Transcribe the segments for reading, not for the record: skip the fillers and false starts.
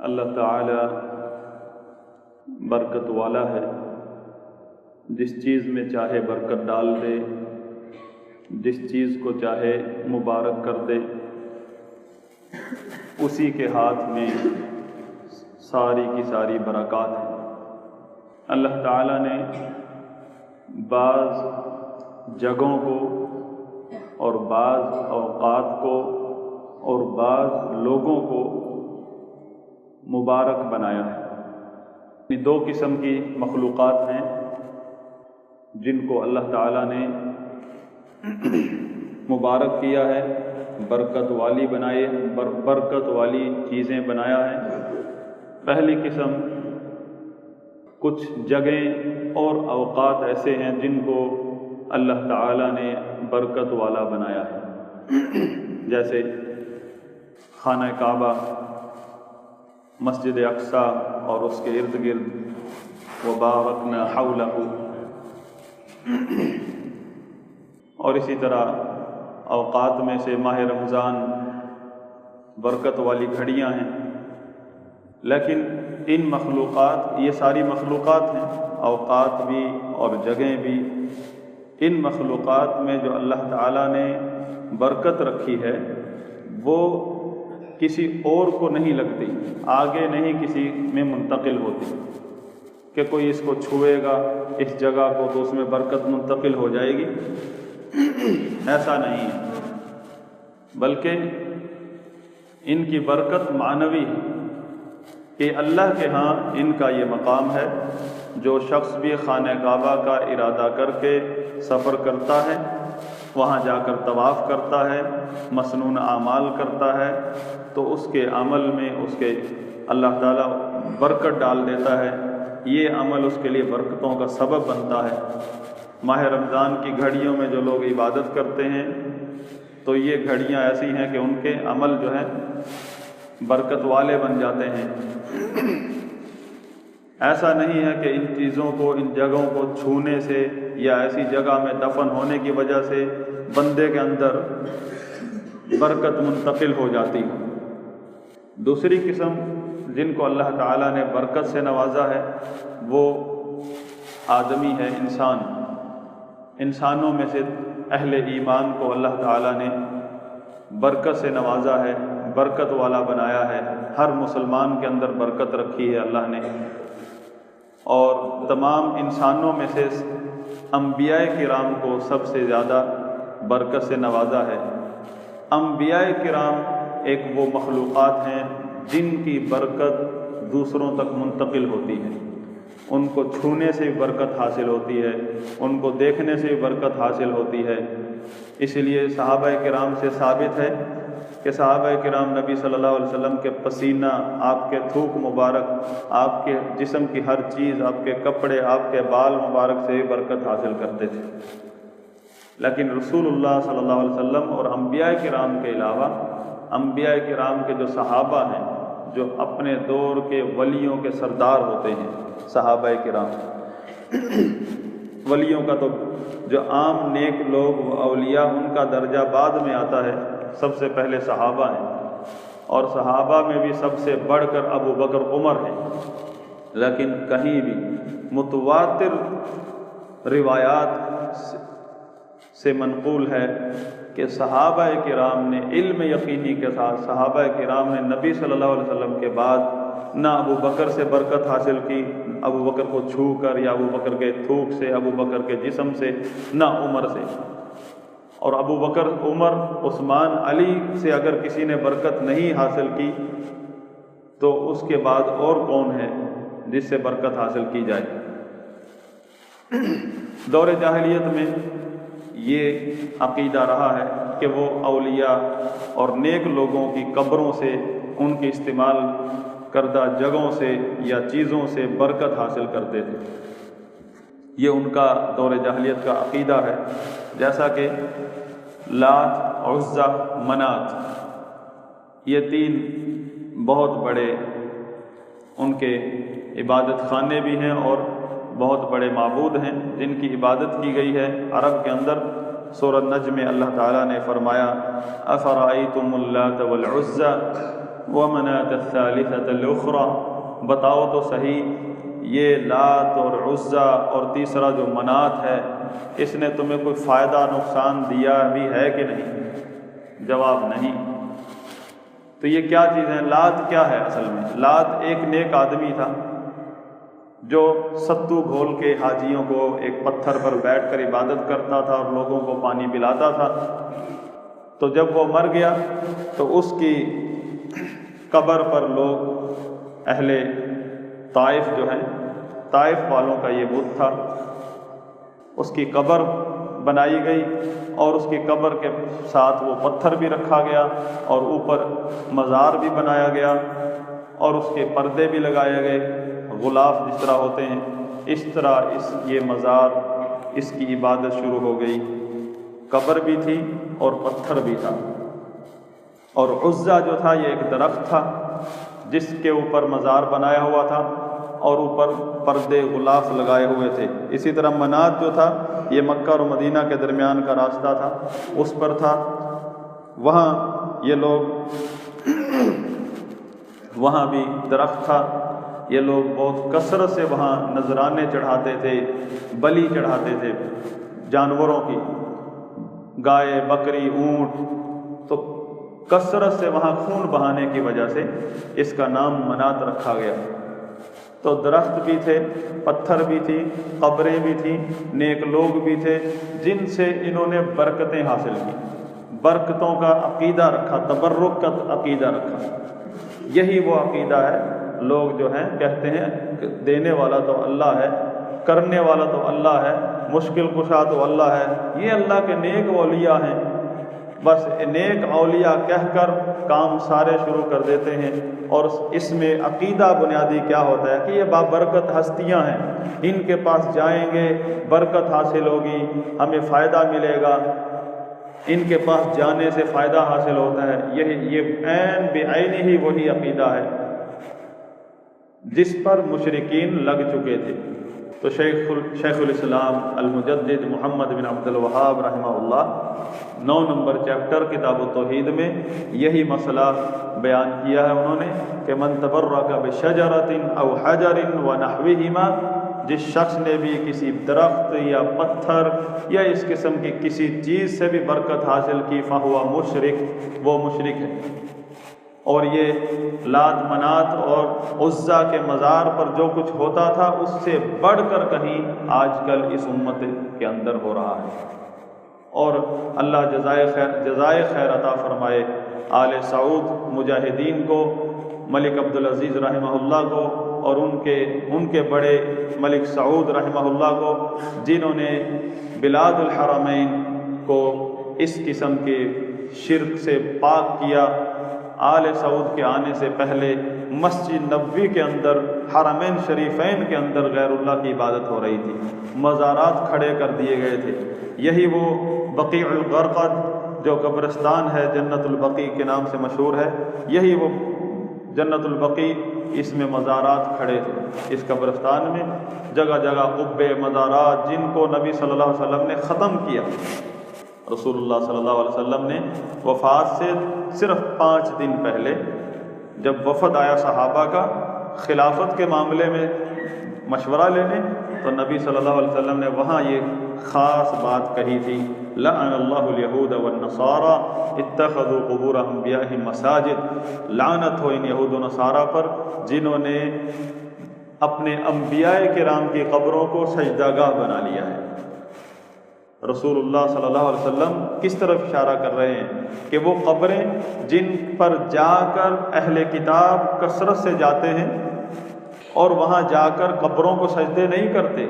اللہ تعالی برکت والا ہے، جس چیز میں چاہے برکت ڈال دے، جس چیز کو چاہے مبارک کر دے، اسی کے ہاتھ میں ساری کی ساری برکات ہیں۔ اللہ تعالی نے بعض جگہوں کو اور بعض اوقات کو اور بعض لوگوں کو مبارک بنایا ہے۔ دو قسم کی مخلوقات ہیں جن کو اللہ تعالیٰ نے مبارک کیا ہے، برکت والی بنائے، برکت والی چیزیں بنایا ہے۔ پہلی قسم کچھ جگہیں اور اوقات ایسے ہیں جن کو اللہ تعالیٰ نے برکت والا بنایا ہے، جیسے خانہ کعبہ، مسجد اقصی اور اس کے ارد گرد وبارکنا حولہ، اور اسی طرح اوقات میں سے ماہ رمضان برکت والی گھڑیاں ہیں۔ لیکن ان مخلوقات، یہ ساری مخلوقات ہیں، اوقات بھی اور جگہیں بھی، ان مخلوقات میں جو اللہ تعالیٰ نے برکت رکھی ہے وہ کسی اور کو نہیں لگتی، آگے نہیں کسی میں منتقل ہوتی کہ کوئی اس کو چھوئے گا اس جگہ کو تو اس میں برکت منتقل ہو جائے گی، ایسا نہیں ہے، بلکہ ان کی برکت معنوی ہے کہ اللہ کے ہاں ان کا یہ مقام ہے۔ جو شخص بھی خانہ کعبہ کا ارادہ کر کے سفر کرتا ہے، وہاں جا کر طواف کرتا ہے، مسنون اعمال کرتا ہے، تو اس کے عمل میں اس کے اللہ تعالیٰ برکت ڈال دیتا ہے، یہ عمل اس کے لیے برکتوں کا سبب بنتا ہے۔ ماہ رمضان کی گھڑیوں میں جو لوگ عبادت کرتے ہیں تو یہ گھڑیاں ایسی ہیں کہ ان کے عمل جو ہیں برکت والے بن جاتے ہیں۔ ایسا نہیں ہے کہ ان چیزوں کو، ان جگہوں کو چھونے سے یا ایسی جگہ میں دفن ہونے کی وجہ سے بندے کے اندر برکت منتقل ہو جاتی ہے۔ دوسری قسم جن کو اللہ تعالیٰ نے برکت سے نوازا ہے وہ آدمی ہے، انسان۔ انسانوں میں سے اہل ایمان کو اللہ تعالیٰ نے برکت سے نوازا ہے، برکت والا بنایا ہے۔ ہر مسلمان کے اندر برکت رکھی ہے اللہ نے، اور تمام انسانوں میں سے انبیاء کرام کو سب سے زیادہ برکت سے نوازا ہے۔ انبیاء کرام ایک وہ مخلوقات ہیں جن کی برکت دوسروں تک منتقل ہوتی ہے، ان کو چھونے سے بھی برکت حاصل ہوتی ہے، ان کو دیکھنے سے بھی برکت حاصل ہوتی ہے۔ اس لیے صحابہ کرام سے ثابت ہے کہ صحابہ کرام نبی صلی اللہ علیہ وسلم کے پسینہ، آپ کے تھوک مبارک، آپ کے جسم کی ہر چیز، آپ کے کپڑے، آپ کے بال مبارک سے بھی برکت حاصل کرتے تھے۔ لیکن رسول اللہ صلی اللہ علیہ وسلم اور انبیاء کرام کے علاوہ انبیاء کرام کے جو صحابہ ہیں، جو اپنے دور کے ولیوں کے سردار ہوتے ہیں صحابہ کرام، ولیوں کا تو جو عام نیک لوگ اولیاء ان کا درجہ بعد میں آتا ہے، سب سے پہلے صحابہ ہیں، اور صحابہ میں بھی سب سے بڑھ کر ابو بکر عمر ہیں۔ لیکن کہیں بھی متواتر روایات سے منقول ہے کہ صحابہ کرام نے علم یقینی کے ساتھ، صحابہ کرام نے نبی صلی اللہ علیہ وسلم کے بعد نہ ابو بکر سے برکت حاصل کی، ابو بکر کو چھو کر یا ابو بکر کے تھوک سے، ابو بکر کے جسم سے، نہ عمر سے۔ اور ابو بکر، عمر، عثمان، علی سے اگر کسی نے برکت نہیں حاصل کی تو اس کے بعد اور کون ہے جس سے برکت حاصل کی جائے؟ دور جاہلیت میں یہ عقیدہ رہا ہے کہ وہ اولیاء اور نیک لوگوں کی قبروں سے، ان کی استعمال کردہ جگہوں سے یا چیزوں سے برکت حاصل کرتے تھے۔ یہ ان کا دور جاہلیت کا عقیدہ ہے۔ جیسا کہ لات، عزا، منات، یہ تین بہت بڑے ان کے عبادت خانے بھی ہیں اور بہت بڑے معبود ہیں جن کی عبادت کی گئی ہے۔ عرب کے اندر سورۃ النجم میں اللہ تعالیٰ نے فرمایا افرأیتم اللات والعزی ومناة الثالثة الأخرى، بتاؤ تو صحیح یہ لات اور عزا اور تیسرا جو منات ہے اس نے تمہیں کوئی فائدہ نقصان دیا بھی ہے کہ نہیں؟ جواب نہیں۔ تو یہ کیا چیز ہے؟ لات کیا ہے اصل میں؟ لات ایک نیک آدمی تھا جو ستو گھول کے حاجیوں کو ایک پتھر پر بیٹھ کر عبادت کرتا تھا اور لوگوں کو پانی پلاتا تھا۔ تو جب وہ مر گیا تو اس کی قبر پر لوگ اہل طائف جو ہیں، طائف والوں کا یہ بت تھا، اس کی قبر بنائی گئی اور اس کی قبر کے ساتھ وہ پتھر بھی رکھا گیا اور اوپر مزار بھی بنایا گیا اور اس کے پردے بھی لگائے گئے، غلاف جس طرح ہوتے ہیں اس طرح یہ مزار، اس کی عبادت شروع ہو گئی۔ قبر بھی تھی اور پتھر بھی تھا۔ اور عزا جو تھا یہ ایک درخت تھا جس کے اوپر مزار بنایا ہوا تھا اور اوپر پردے غلاف لگائے ہوئے تھے۔ اسی طرح منات جو تھا یہ مکہ اور مدینہ کے درمیان کا راستہ تھا، اس پر تھا۔ وہاں یہ لوگ وہاں بھی درخت تھا، یہ لوگ بہت کثرت سے وہاں نذرانے چڑھاتے تھے، بلی چڑھاتے تھے جانوروں کی، گائے، بکری، اونٹ۔ تو کثرت سے وہاں خون بہانے کی وجہ سے اس کا نام منات رکھا گیا۔ تو درخت بھی تھے، پتھر بھی تھی، قبریں بھی تھیں، نیک لوگ بھی تھے جن سے انہوں نے برکتیں حاصل کی، برکتوں کا عقیدہ رکھا، تبرک کا عقیدہ رکھا۔ یہی وہ عقیدہ ہے، لوگ جو ہیں کہتے ہیں دینے والا تو اللہ ہے، کرنے والا تو اللہ ہے، مشکل کشا تو اللہ ہے، یہ اللہ کے نیک اولیاء ہیں۔ بس نیک اولیاء کہہ کر کام سارے شروع کر دیتے ہیں، اور اس میں عقیدہ بنیادی کیا ہوتا ہے کہ یہ بابرکت ہستیاں ہیں، ان کے پاس جائیں گے برکت حاصل ہوگی، ہمیں فائدہ ملے گا، ان کے پاس جانے سے فائدہ حاصل ہوتا ہے۔ یہ عین بعین ہی وہی عقیدہ ہے جس پر مشرکین لگ چکے تھے۔ تو شیخ الاسلام المجدد محمد بن عبد الوہاب رحمہ اللہ 9 نمبر چیپٹر کتاب التوحید میں یہی مسئلہ بیان کیا ہے انہوں نے کہ من تبرک بشجرۃ او حجر ونحوہما، جس شخص نے بھی کسی درخت یا پتھر یا اس قسم کی کسی چیز سے بھی برکت حاصل کی فہو مشرک، وہ مشرک ہے۔ اور یہ لات منات اور عزا کے مزار پر جو کچھ ہوتا تھا اس سے بڑھ کر کہیں آج کل اس امت کے اندر ہو رہا ہے۔ اور اللہ جزائے خیر عطا فرمائے آل سعود مجاہدین کو، ملک عبدالعزیز رحمہ اللہ کو اور ان کے بڑے ملک سعود رحمہ اللہ کو، جنہوں نے بلاد الحرمین کو اس قسم کے شرک سے پاک کیا۔ آل سعود کے آنے سے پہلے مسجد نبوی کے اندر، حرمین شریفین کے اندر غیر اللہ کی عبادت ہو رہی تھی، مزارات کھڑے کر دیے گئے تھے۔ یہی وہ بقیع الغرقد جو قبرستان ہے، جنت البقیع کے نام سے مشہور ہے، یہی وہ جنت البقیع، اس میں مزارات کھڑے تھے۔ اس قبرستان میں جگہ جگہ قبے، مزارات، جن کو نبی صلی اللہ علیہ وسلم نے ختم کیا۔ رسول اللہ صلی اللہ علیہ وسلم نے وفات سے صرف 5 دن پہلے جب وفد آیا صحابہ کا خلافت کے معاملے میں مشورہ لینے، تو نبی صلی اللہ علیہ وسلم نے وہاں یہ خاص بات کہی تھی، لعن اللہ الیہود والنصارى اتخذوا قبور انبیائہم مساجد، لعنت ہو ان یہود و نصارہ پر جنہوں نے اپنے انبیاء کرام کی قبروں کو سجدہ گاہ بنا لیا ہے۔ رسول اللہ صلی اللہ علیہ وسلم کس طرف اشارہ کر رہے ہیں کہ وہ قبریں جن پر جا کر اہل کتاب کثرت سے جاتے ہیں اور وہاں جا کر قبروں کو سجدے نہیں کرتے،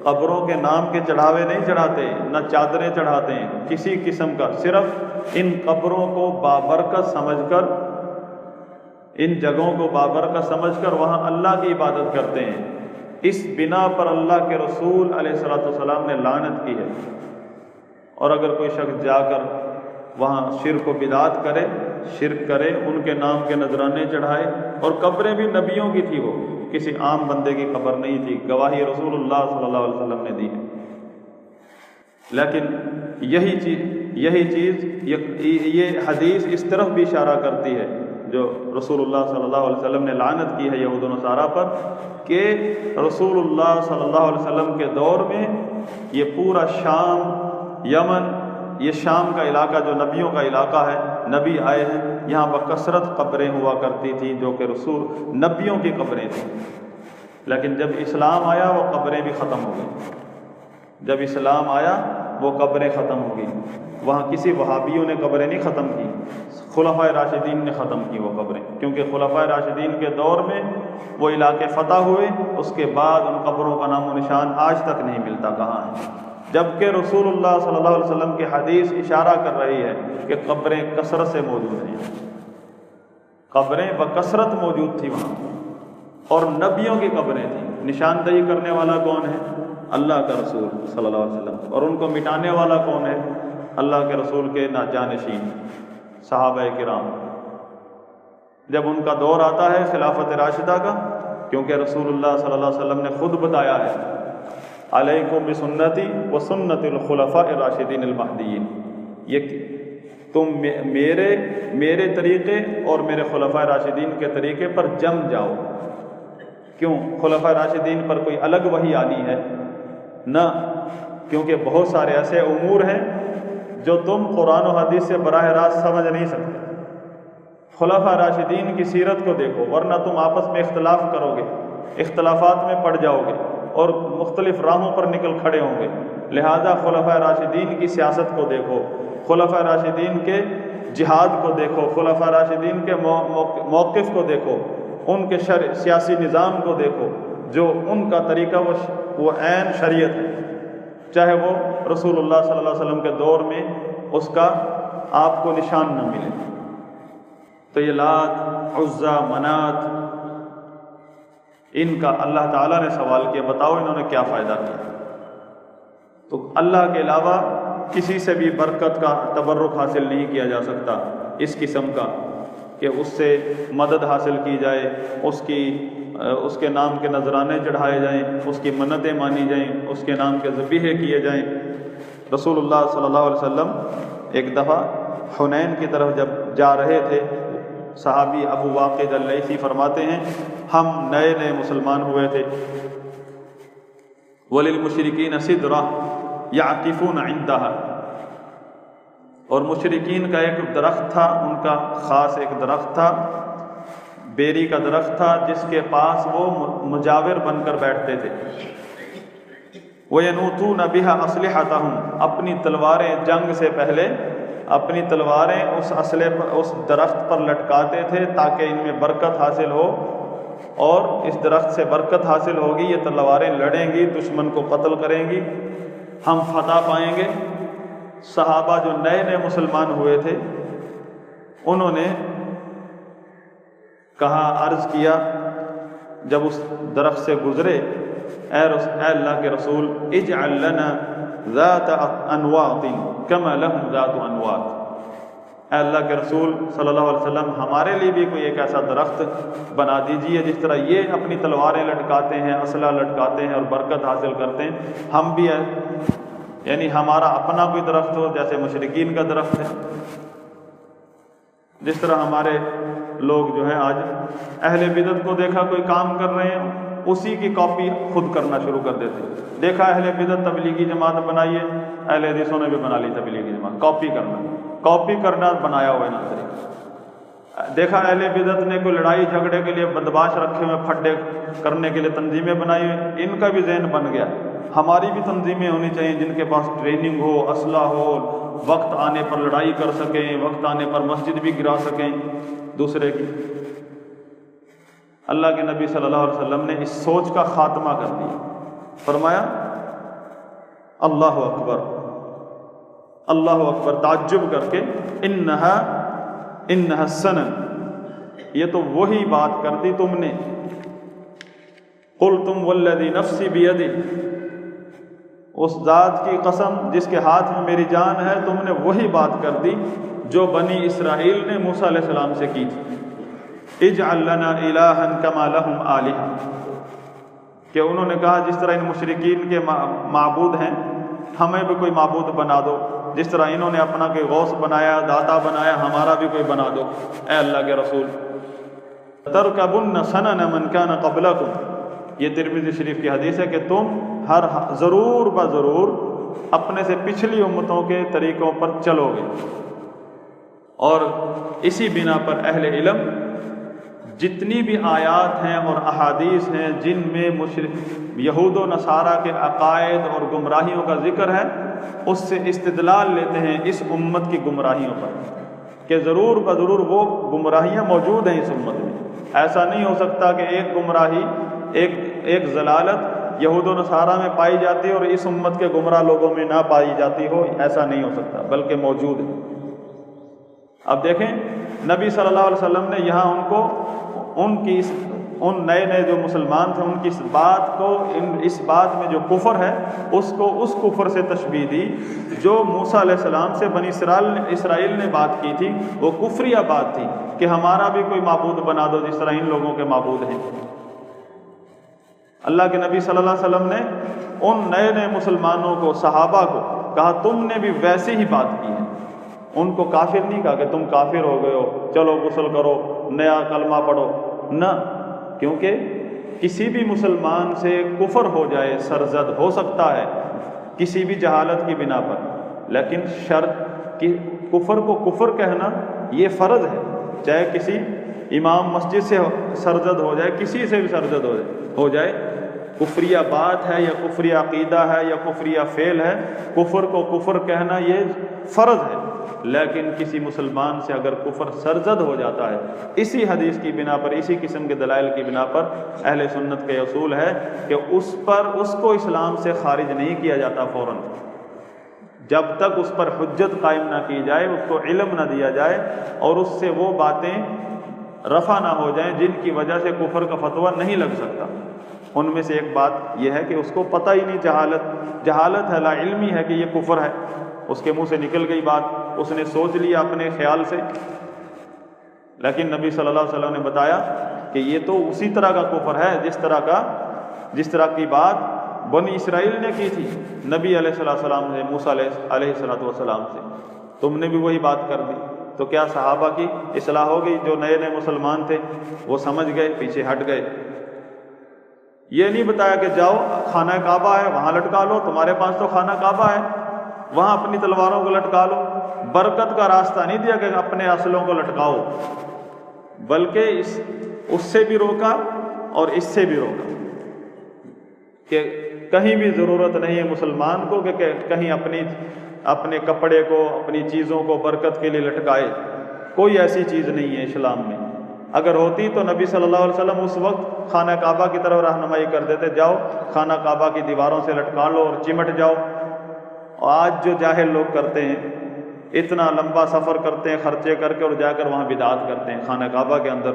قبروں کے نام کے چڑھاوے نہیں چڑھاتے، نہ چادریں چڑھاتے ہیں کسی قسم کا، صرف ان قبروں کو بابرکت سمجھ کر، ان جگہوں کو بابرکت سمجھ کر وہاں اللہ کی عبادت کرتے ہیں۔ اس بنا پر اللہ کے رسول علیہ الصلوۃ والسلام نے لعنت کی ہے۔ اور اگر کوئی شخص جا کر وہاں شرک و بدعت کرے، شرک کرے، ان کے نام کے نذرانے چڑھائے، اور قبریں بھی نبیوں کی تھی، وہ کسی عام بندے کی قبر نہیں تھی، گواہی رسول اللہ صلی اللہ علیہ وسلم نے دی ہے۔ لیکن یہی چیز یہ حدیث اس طرف بھی اشارہ کرتی ہے جو رسول اللہ صلی اللہ علیہ وسلم نے لعنت کی ہے یہود و نصارہ پر کہ رسول اللہ صلی اللہ علیہ وسلم کے دور میں یہ پورا شام، یمن، یہ شام کا علاقہ جو نبیوں کا علاقہ ہے، نبی آئے ہیں یہاں بکثرت قبریں ہوا کرتی تھیں جو کہ رسول نبیوں کی قبریں تھیں، لیکن جب اسلام آیا وہ قبریں بھی ختم ہو گئیں۔ جب اسلام آیا وہ قبریں ختم ہو گئیں، وہاں کسی وہابیوں نے قبریں نہیں ختم کی، خلفائے راشدین نے ختم کی وہ قبریں، کیونکہ خلفائے راشدین کے دور میں وہ علاقے فتح ہوئے، اس کے بعد ان قبروں کا نام و نشان آج تک نہیں ملتا کہاں ہے، جبکہ رسول اللہ صلی اللہ علیہ وسلم کی حدیث اشارہ کر رہی ہے کہ قبریں کثرت سے موجود ہیں، قبریں بکثرت موجود تھی وہاں، اور نبیوں کی قبریں تھیں۔ نشاندہی کرنے والا کون ہے؟ اللہ کا رسول صلی اللہ علیہ وسلم، اور ان کو مٹانے والا کون ہے؟ اللہ کے رسول کے جانشین صحابہ کرام۔ جب ان کا دور آتا ہے خلافت راشدہ کا، کیونکہ رسول اللہ صلی اللہ علیہ وسلم نے خود بتایا ہے علیکم بسنتی و سنت الخلفاء الراشدین المہدیین، یہ تم میرے طریقے اور میرے خلفاء راشدین کے طریقے پر جم جاؤ۔ کیوں؟ خلفاء راشدین پر کوئی الگ وحی آنی ہے؟ نہ، کیونکہ بہت سارے ایسے امور ہیں جو تم قرآن و حدیث سے براہ راست سمجھ نہیں سکتے۔ خلفاء راشدین کی سیرت کو دیکھو، ورنہ تم آپس میں اختلاف کرو گے، اختلافات میں پڑ جاؤ گے اور مختلف راہوں پر نکل کھڑے ہوں گے۔ لہذا خلفاء راشدین کی سیاست کو دیکھو، خلفاء راشدین کے جہاد کو دیکھو، خلفاء راشدین کے موقف کو دیکھو، ان کے سیاسی نظام کو دیکھو، جو ان کا طریقہ وہ عین شریعت ہے، چاہے وہ رسول اللہ صلی اللہ علیہ وسلم کے دور میں اس کا آپ کو نشان نہ ملے۔ تو یہ لات، عزا، منات، ان کا اللہ تعالیٰ نے سوال کیا، بتاؤ انہوں نے کیا فائدہ کیا؟ تو اللہ کے علاوہ کسی سے بھی برکت کا تبرک حاصل نہیں کیا جا سکتا اس قسم کا کہ اس سے مدد حاصل کی جائے، اس کے نام کے نذرانے چڑھائے جائیں، اس کی منتیں مانی جائیں، اس کے نام کے ذبیحے کیے جائیں۔ رسول اللہ صلی اللہ علیہ وسلم ایک دفعہ حنین کی طرف جب جا رہے تھے، صحابی ابو واقد اللیثی فرماتے ہیں ہم نئے مسلمان ہوئے تھے، وَلِلْمُشْرِكِينَ سِدْرَةٌ يَعْكِفُونَ عِنْدَهَا، اور مشرکین کا ایک درخت تھا، ان کا خاص ایک درخت تھا، بیری کا درخت تھا، جس کے پاس وہ مجاور بن کر بیٹھتے تھے۔ وَيَنُوتُونَ بِهَا أَسْلِحَتَهُمْ، اپنی تلواریں جنگ سے پہلے اپنی تلواریں اس درخت پر لٹکاتے تھے تاکہ ان میں برکت حاصل ہو، اور اس درخت سے برکت حاصل ہوگی، یہ تلواریں لڑیں گی، دشمن کو قتل کریں گی، ہم فتح پائیں گے۔ صحابہ جو نئے مسلمان ہوئے تھے انہوں نے کہا، عرض کیا جب اس درخت سے گزرے، اے اللہ کے رسول اجعل لنا ذات انواط کما لهم ذات انواط، اے اللہ کے رسول صلی اللہ علیہ وسلم ہمارے لیے بھی کوئی ایک ایسا درخت بنا دیجئے جس طرح یہ اپنی تلواریں لٹکاتے ہیں، اسلحہ لٹکاتے ہیں اور برکت حاصل کرتے ہیں، ہم بھی یعنی ہمارا اپنا کوئی درخت ہو جیسے مشرکین کا درخت ہے۔ جس طرح ہمارے لوگ جو ہیں آج اہل بدعت کو دیکھا کوئی کام کر رہے ہیں، اسی کی کاپی خود کرنا شروع کر دیتے ہیں۔ دیکھا اہل بدعت تبلیغی جماعت بنائیے، اہل حدیثوں نے بھی بنا لی تبلیغی جماعت، کاپی کرنا بنایا ہوا ہے نا طریقہ۔ دیکھا اہل بدعت نے کوئی لڑائی جھگڑے کے لیے بدمعاش رکھے ہوئے، پھڈے کرنے کے لیے تنظیمیں بنائی ہوئی، ان کا بھی ذہن بن گیا ہماری بھی تنظیمیں ہونی چاہیے جن کے پاس ٹریننگ ہو، اسلحہ ہو، وقت آنے پر لڑائی کر سکیں، وقت آنے پر مسجد بھی گرا سکیں دوسرے کی۔ اللہ کے نبی صلی اللہ علیہ وسلم نے اس سوچ کا خاتمہ کر دیا، فرمایا اللہ اکبر، اللہ اکبر، تعجب کر کے، انہا سنن، یہ تو وہی بات کر دی تم نے، قلتم والذی نفسی بیدی، اس ذات کی قسم جس کے ہاتھ میں میری جان ہے، تم نے وہی بات کر دی جو بنی اسرائیل نے موسیٰ علیہ السلام سے کی تھی، اجعل لنا الہا کما لہم آلہہ، کہ انہوں نے کہا جس طرح ان مشرکین کے معبود ہیں ہمیں بھی کوئی معبود بنا دو، جس طرح انہوں نے اپنا کوئی غوث بنایا، داتا بنایا، ہمارا بھی کوئی بنا دو۔ اے اللہ کے رسول ترکبن سنن من کان قبلکم، یہ ترمذی شریف کی حدیث ہے کہ تم ضرور بضرور اپنے سے پچھلی امتوں کے طریقوں پر چلو گے۔ اور اسی بنا پر اہل علم جتنی بھی آیات ہیں اور احادیث ہیں جن میں یہود و نصارہ کے عقائد اور گمراہیوں کا ذکر ہے، اس سے استدلال لیتے ہیں اس امت کی گمراہیوں پر کہ ضرور بضرور وہ گمراہیاں موجود ہیں اس امت میں۔ ایسا نہیں ہو سکتا کہ ایک گمراہی ایک ضلالت یہود و نصارہ میں پائی جاتی ہے اور اس امت کے گمراہ لوگوں میں نہ پائی جاتی ہو، ایسا نہیں ہو سکتا، بلکہ موجود ہے۔ اب دیکھیں نبی صلی اللہ علیہ وسلم نے یہاں ان نئے جو مسلمان تھے ان کی اس بات میں جو کفر ہے اس کو اس کفر سے تشبیہ دی جو موسیٰ علیہ السلام سے بنی اسرائیل نے بات کی تھی۔ وہ کفریہ بات تھی کہ ہمارا بھی کوئی معبود بنا دو جس طرح ان لوگوں کے معبود ہیں۔ اللہ کے نبی صلی اللہ علیہ وسلم نے ان نئے مسلمانوں کو، صحابہ کو کہا تم نے بھی ویسے ہی بات کی ہے۔ ان کو کافر نہیں کہا کہ تم کافر ہو گئے ہو، چلو غسل کرو، نیا کلمہ پڑھو، نہ، کیونکہ کسی بھی مسلمان سے کفر ہو جائے، سرزد ہو سکتا ہے کسی بھی جہالت کی بنا پر، لیکن شرط کہ کفر کو کفر کہنا یہ فرض ہے، چاہے کسی امام مسجد سے سرزد ہو جائے، کسی سے بھی سرزد ہو جائے، کفریہ بات ہے یا کفریہ عقیدہ ہے یا کفریہ فعل ہے، کفر کو کفر کہنا یہ فرض ہے۔ لیکن کسی مسلمان سے اگر کفر سرزد ہو جاتا ہے، اسی حدیث کی بنا پر، اسی قسم کے دلائل کی بنا پر اہل سنت کا اصول ہے کہ اس کو اسلام سے خارج نہیں کیا جاتا فوراً، جب تک اس پر حجت قائم نہ کی جائے، اس کو علم نہ دیا جائے اور اس سے وہ باتیں رفع نہ ہو جائیں جن کی وجہ سے کفر کا فتویٰ نہیں لگ سکتا۔ ان میں سے ایک بات یہ ہے کہ اس کو پتہ ہی نہیں، جہالت ہے، لا علمی ہے کہ یہ کفر ہے، اس کے منہ سے نکل گئی بات، اس نے سوچ لیا اپنے خیال سے، لیکن نبی صلی اللہ علیہ وسلم نے بتایا کہ یہ تو اسی طرح کا کفر ہے جس طرح کی بات بنی اسرائیل نے کی تھی نبی علیہ السلام سے، موسیٰ علیہ السلام سے، تم نے بھی وہی بات کر دی۔ تو کیا صحابہ کی اصلاح ہو گئی؟ جو نئے مسلمان تھے وہ سمجھ گئے، پیچھے ہٹ گئے۔ یہ نہیں بتایا کہ جاؤ خانہ کعبہ ہے وہاں لٹکا لو، تمہارے پاس تو خانہ کعبہ ہے، وہاں اپنی تلواروں کو لٹکا لو۔ برکت کا راستہ نہیں دیا کہ اپنے اسلحوں کو لٹکاؤ، بلکہ اس سے بھی روکا اور اس سے بھی روکا کہ کہیں بھی ضرورت نہیں ہے مسلمان کو کہ کہیں اپنے کپڑے کو، اپنی چیزوں کو برکت کے لیے لٹکائے۔ کوئی ایسی چیز نہیں ہے اسلام میں، اگر ہوتی تو نبی صلی اللہ علیہ وسلم اس وقت خانہ کعبہ کی طرف رہنمائی کر دیتے، جاؤ خانہ کعبہ کی دیواروں سے لٹکا لو اور چمٹ جاؤ۔ اور آج جو جاہل لوگ کرتے ہیں، اتنا لمبا سفر کرتے ہیں خرچے کر کے اور جا کر وہاں بدعات کرتے ہیں، خانہ کعبہ کے اندر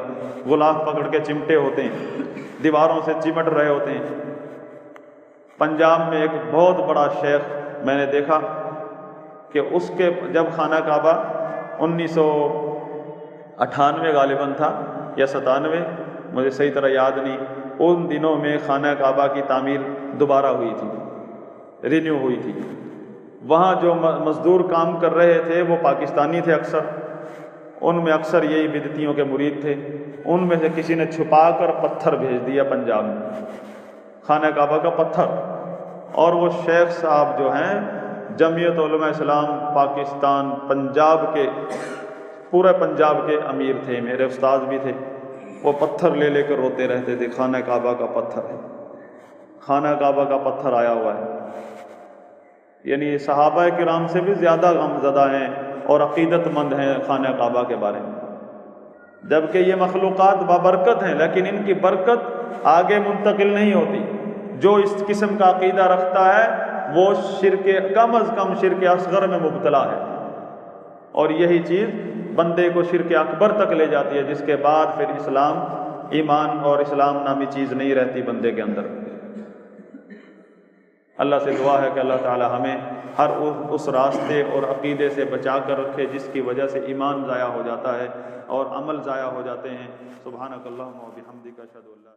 غلاف پکڑ کے چمٹے ہوتے ہیں، دیواروں سے چمٹ رہے ہوتے ہیں۔ پنجاب میں ایک بہت بڑا شیخ میں نے دیکھا کہ اس کے جب خانہ کعبہ 1998 غالباً تھا یا 97، مجھے صحیح طرح یاد نہیں، ان دنوں میں خانہ کعبہ کی تعمیر دوبارہ ہوئی تھی، رینیو ہوئی تھی۔ وہاں جو مزدور کام کر رہے تھے وہ پاکستانی تھے اکثر، ان میں اکثر یہی بدعتیوں کے مرید تھے۔ ان میں سے کسی نے چھپا کر پتھر بھیج دیا پنجاب میں، خانہ کعبہ کا پتھر، اور وہ شیخ صاحب جو ہیں جمعیت علماء اسلام پاکستان پنجاب کے، پورے پنجاب کے امیر تھے، میرے استاد بھی تھے، وہ پتھر لے کر روتے رہتے تھے، خانہ کعبہ کا پتھر ہے، خانہ کعبہ کا پتھر آیا ہوا ہے۔ یعنی صحابہ کرام سے بھی زیادہ غمزدہ ہیں اور عقیدت مند ہیں خانہ کعبہ کے بارے میں، جبکہ یہ مخلوقات بابرکت ہیں، لیکن ان کی برکت آگے منتقل نہیں ہوتی۔ جو اس قسم کا عقیدہ رکھتا ہے وہ کم از کم شرک اصغر میں مبتلا ہے، اور یہی چیز بندے کو شرک اکبر تک لے جاتی ہے، جس کے بعد پھر اسلام، ایمان اور اسلام نامی چیز نہیں رہتی بندے کے اندر۔ اللہ سے دعا ہے کہ اللہ تعالی ہمیں ہر اس راستے اور عقیدے سے بچا کر رکھے جس کی وجہ سے ایمان ضائع ہو جاتا ہے اور عمل ضائع ہو جاتے ہیں۔ سبحانک اللہم و بحمدک اشہد ان لا